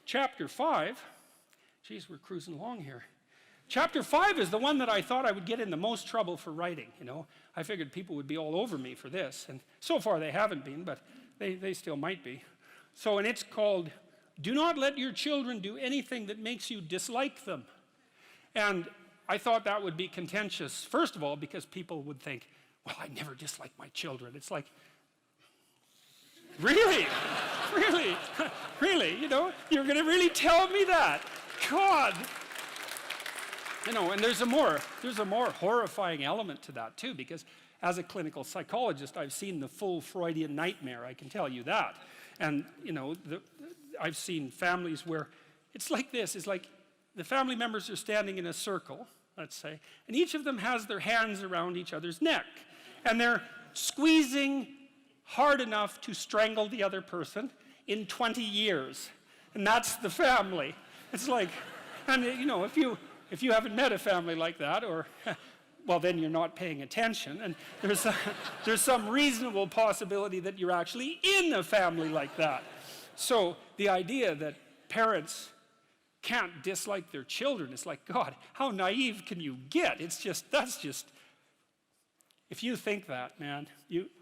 chapter 5, geez, we're cruising along here. Chapter 5 is the one that I thought I would get in the most trouble for writing, you know. I figured people would be all over me for this, and so far they haven't been, but they still might be. So, and it's called, Do Not Let Your Children Do Anything That Makes You Dislike Them. And I thought that would be contentious, first of all, because people would think, well, I never dislike my children. It's like, really? Really? Really? You know, you're going to really tell me that? God! You know, and there's a more horrifying element to that too, because as a clinical psychologist, I've seen the full Freudian nightmare, I can tell you that. And, you know, I've seen families where it's like this, it's like the family members are standing in a circle, let's say, and each of them has their hands around each other's neck, and they're squeezing hard enough to strangle the other person in 20 years. And that's the family. It's like, and you know, if you haven't met a family like that, or, well, then you're not paying attention, and there's some reasonable possibility that you're actually in a family like that. So the idea that parents can't dislike their children, it's like, God, how naive can you get? It's just, that's just, if you think that, man,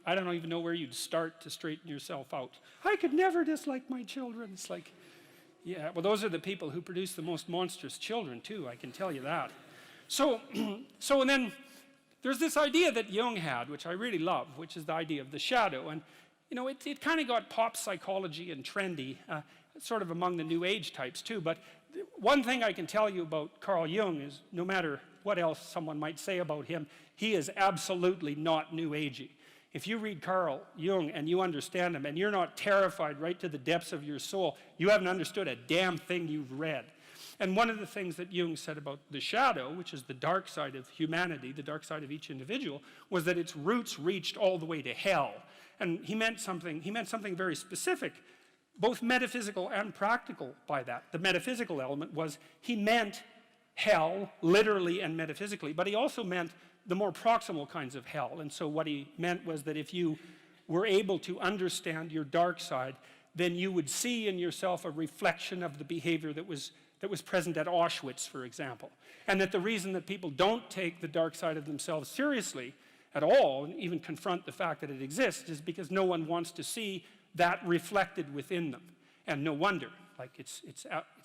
I don't even know where you'd start to straighten yourself out. I could never dislike my children. It's like, yeah, well, those are the people who produce the most monstrous children, too, I can tell you that. So and then there's this idea that Jung had, which I really love, which is the idea of the shadow. And, you know, it kind of got pop psychology and trendy, sort of among the New Age types, too. But one thing I can tell you about Carl Jung is no matter what else someone might say about him, he is absolutely not New Agey. If you read Carl Jung and you understand him and you're not terrified right to the depths of your soul, you haven't understood a damn thing you've read. And one of the things that Jung said about the shadow, which is the dark side of humanity, the dark side of each individual, was that its roots reached all the way to hell. And he meant something very specific, both metaphysical and practical by that. The metaphysical element was he meant hell, literally and metaphysically, but he also meant the more proximal kinds of hell. And so what he meant was that if you were able to understand your dark side, then you would see in yourself a reflection of the behavior that was present at Auschwitz, for example. And that the reason that people don't take the dark side of themselves seriously at all, and even confront the fact that it exists, is because no one wants to see that reflected within them. And no wonder. Like, it's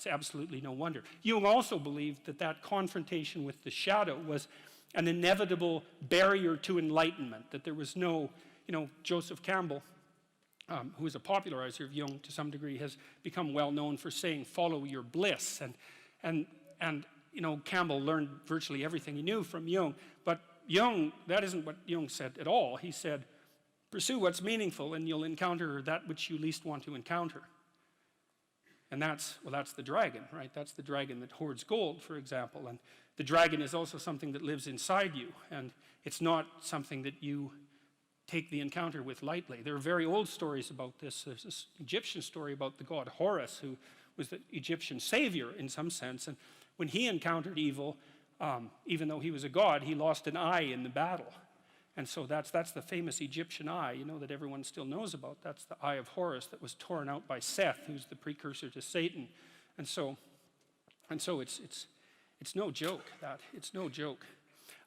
absolutely no wonder. Jung also believed that that confrontation with the shadow was an inevitable barrier to enlightenment, that there was no, you know, Joseph Campbell, who is a popularizer of Jung to some degree, has become well known for saying, follow your bliss. And you know, Campbell learned virtually everything he knew from Jung, but Jung, that isn't what Jung said at all. He said, pursue what's meaningful and you'll encounter that which you least want to encounter. And that's the dragon, right? That's the dragon that hoards gold, for example. And the dragon is also something that lives inside you, and it's not something that you take the encounter with lightly. There are very old stories about this. There's this Egyptian story about the god Horus, who was the Egyptian savior in some sense, and when he encountered evil, even though he was a god, he lost an eye in the battle. And so that's the famous Egyptian eye, you know, that everyone still knows about. That's the eye of Horus that was torn out by Seth, who's the precursor to Satan. And so it's no joke, that. It's no joke.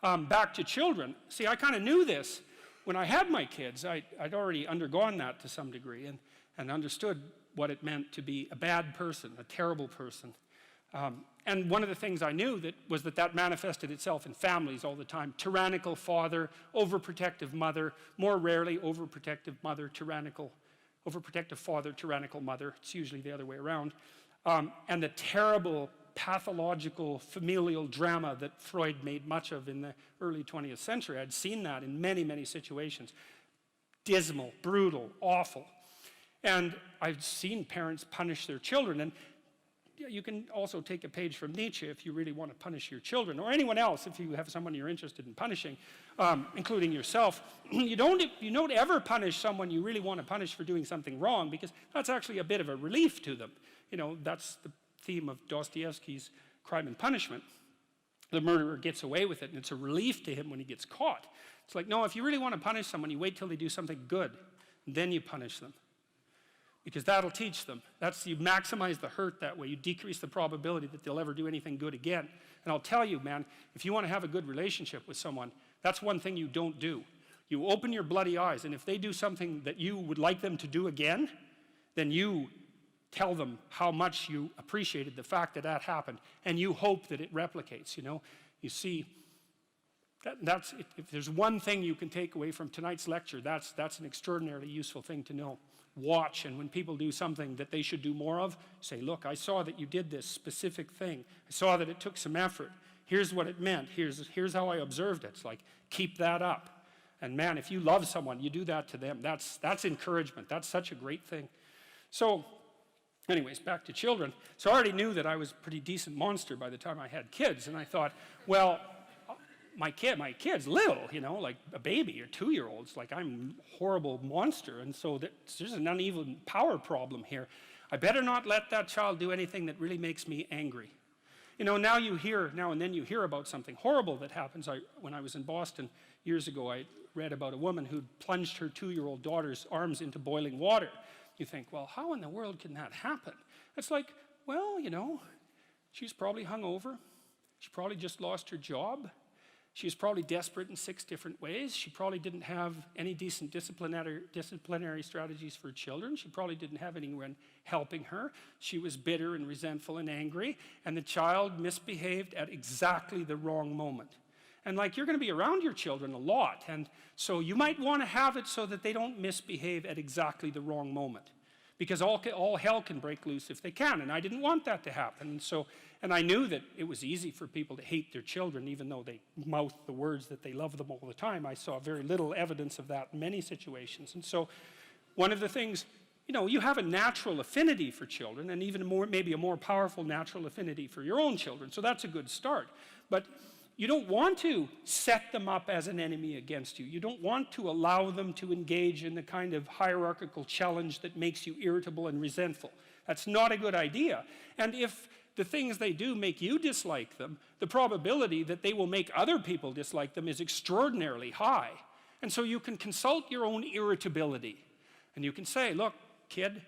Back to children. See, I kind of knew this when I had my kids. I'd already undergone that to some degree and understood what it meant to be a bad person, a terrible person. And one of the things I knew was that manifested itself in families all the time. Tyrannical father, overprotective mother, more rarely overprotective mother, overprotective father, tyrannical mother. It's usually the other way around. And the terrible pathological familial drama that Freud made much of in the early 20th century. I'd seen that in many, many situations. Dismal, brutal, awful. And I've seen parents punish their children. And you can also take a page from Nietzsche if you really want to punish your children, or anyone else if you have someone you're interested in punishing, including yourself. You don't ever punish someone you really want to punish for doing something wrong, because that's actually a bit of a relief to them. You know, that's the theme of Dostoevsky's Crime and Punishment. The murderer gets away with it, and it's a relief to him when he gets caught. It's like, no, if you really want to punish someone, you wait till they do something good, and then you punish them. because that'll teach them. You maximize the hurt that way. You decrease the probability that they'll ever do anything good again. And I'll tell you, man, if you want to have a good relationship with someone, that's one thing you don't do. You open your bloody eyes, and if they do something that you would like them to do again, then you tell them how much you appreciated the fact that that happened, and you hope that it replicates, you know. You see, if there's one thing you can take away from tonight's lecture, that's an extraordinarily useful thing to know. Watch, and when people do something that they should do more of, say, look, I saw that you did this specific thing. I saw that it took some effort. Here's what it meant. Here's how I observed it. It's like, keep that up. And man, if you love someone, you do that to them. That's encouragement. That's such a great thing. So anyways, back to children. So I already knew that I was a pretty decent monster by the time I had kids. And I thought, well, my kid's little, you know, like a baby or 2-year-olds. Like, I'm a horrible monster. And so there's an uneven power problem here. I better not let that child do anything that really makes me angry. You know, now and then you hear about something horrible that happens. When I was in Boston years ago, I read about a woman who'd plunged her 2-year-old daughter's arms into boiling water. You think, well, how in the world can that happen? It's like, well, you know, she's probably hungover. She probably just lost her job. She was probably desperate in 6 different ways. She probably didn't have any decent disciplinary strategies for children. She probably didn't have anyone helping her. She was bitter and resentful and angry, and the child misbehaved at exactly the wrong moment. And like, you're going to be around your children a lot, and so you might want to have it so that they don't misbehave at exactly the wrong moment, because all hell can break loose if they can, and I didn't want that to happen. And I knew that it was easy for people to hate their children, even though they mouth the words that they love them all the time. I saw very little evidence of that in many situations. And so one of the things, you know, you have a natural affinity for children, and even maybe a more powerful natural affinity for your own children, so that's a good start. But you don't want to set them up as an enemy against you. You don't want to allow them to engage in the kind of hierarchical challenge that makes you irritable and resentful. That's not a good idea. And if the things they do make you dislike them, the probability that they will make other people dislike them is extraordinarily high. And so you can consult your own irritability. And you can say, look, kid,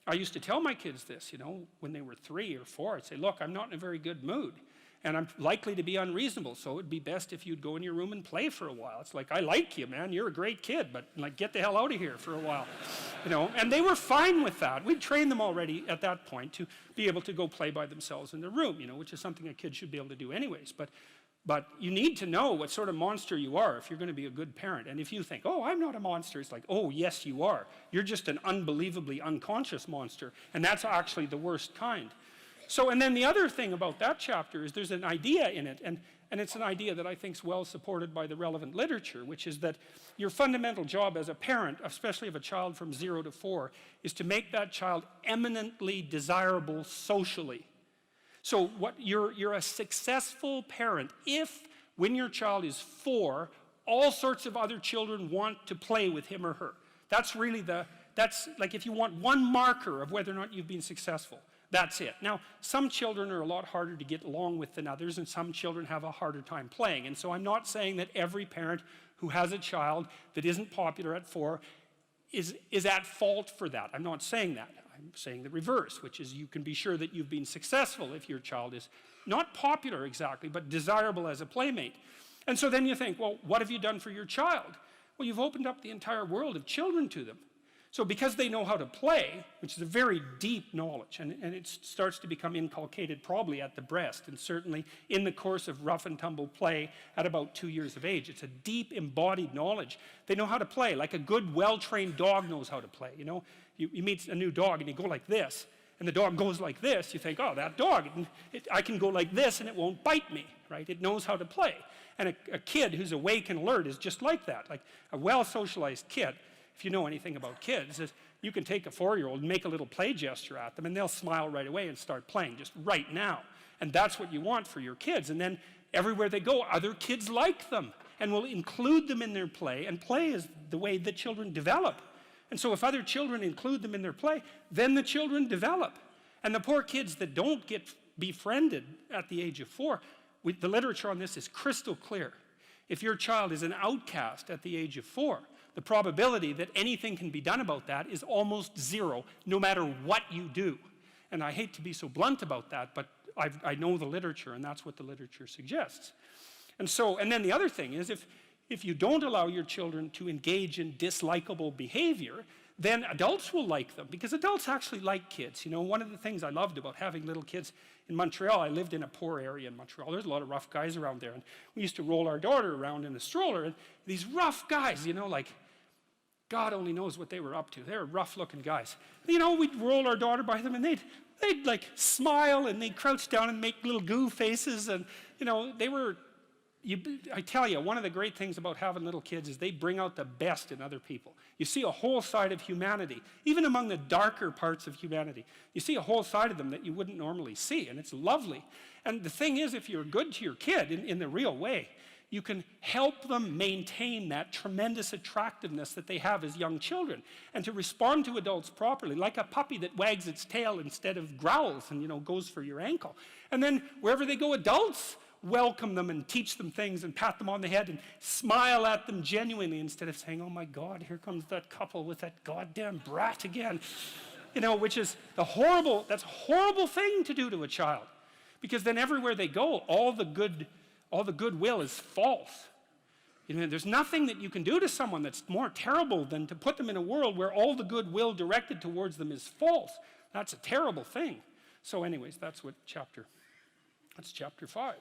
I used to tell my kids this, you know, when they were 3 or 4. I'd say, look, I'm not in a very good mood, and I'm likely to be unreasonable, so it'd be best if you'd go in your room and play for a while. It's like, I like you, man, you're a great kid, but like, get the hell out of here for a while. You know, and they were fine with that. We'd trained them already at that point to be able to go play by themselves in their room, you know, which is something a kid should be able to do anyways. But you need to know what sort of monster you are if you're going to be a good parent. And if you think, oh, I'm not a monster, it's like, oh, yes, you are. You're just an unbelievably unconscious monster, and that's actually the worst kind. So, and then the other thing about that chapter is there's an idea in it, and it's an idea that I think is well supported by the relevant literature, which is that your fundamental job as a parent, especially of a child from 0 to 4, is to make that child eminently desirable socially. So you're a successful parent if, when your child is 4, all sorts of other children want to play with him or her. That's really that's like, if you want one marker of whether or not you've been successful, that's it. Now, some children are a lot harder to get along with than others, and some children have a harder time playing. And so I'm not saying that every parent who has a child that isn't popular at 4 is at fault for that. I'm not saying that. I'm saying the reverse, which is you can be sure that you've been successful if your child is not popular exactly, but desirable as a playmate. And so then you think, well, what have you done for your child? Well, you've opened up the entire world of children to them. So because they know how to play, which is a very deep knowledge, and it starts to become inculcated probably at the breast, and certainly in the course of rough and tumble play at about 2 years of age. It's a deep embodied knowledge. They know how to play, like a good well-trained dog knows how to play. You know, you meet a new dog and you go like this, and the dog goes like this. You think, oh, that dog, I can go like this and it won't bite me, right? It knows how to play. And a kid who's awake and alert is just like that, like a well-socialized kid. If you know anything about kids, is you can take a 4-year-old and make a little play gesture at them, and they'll smile right away and start playing just right now. And that's what you want for your kids. And then everywhere they go, other kids like them and will include them in their play, and play is the way that children develop. And so if other children include them in their play, then the children develop. And the poor kids that don't get befriended at the age of 4, the literature on this is crystal clear. If your child is an outcast at the age of 4, the probability that anything can be done about that is almost zero, no matter what you do. And I hate to be so blunt about that, but I know the literature, and that's what the literature suggests. And then the other thing is, if you don't allow your children to engage in dislikable behavior, then adults will like them, because adults actually like kids. You know, one of the things I loved about having little kids in Montreal, I lived in a poor area in Montreal. There's a lot of rough guys around there, and we used to roll our daughter around in a stroller, and these rough guys, you know, like, God only knows what they were up to. They were rough-looking guys. You know, we'd roll our daughter by them, and they'd like smile, and they'd crouch down and make little goo faces, and, you know, they were, I tell you, one of the great things about having little kids is they bring out the best in other people. You see a whole side of humanity, even among the darker parts of humanity. You see a whole side of them that you wouldn't normally see, and it's lovely. And the thing is, if you're good to your kid in the real way, you can help them maintain that tremendous attractiveness that they have as young children, and to respond to adults properly, like a puppy that wags its tail instead of growls and, you know, goes for your ankle. And then wherever they go, adults welcome them and teach them things and pat them on the head and smile at them genuinely, instead of saying, oh my God, here comes that couple with that goddamn brat again. You know, which is that's a horrible thing to do to a child, because then everywhere they go, all the goodwill is false. You know, there's nothing that you can do to someone that's more terrible than to put them in a world where all the goodwill directed towards them is false. That's a terrible thing. So anyways, that's chapter 5.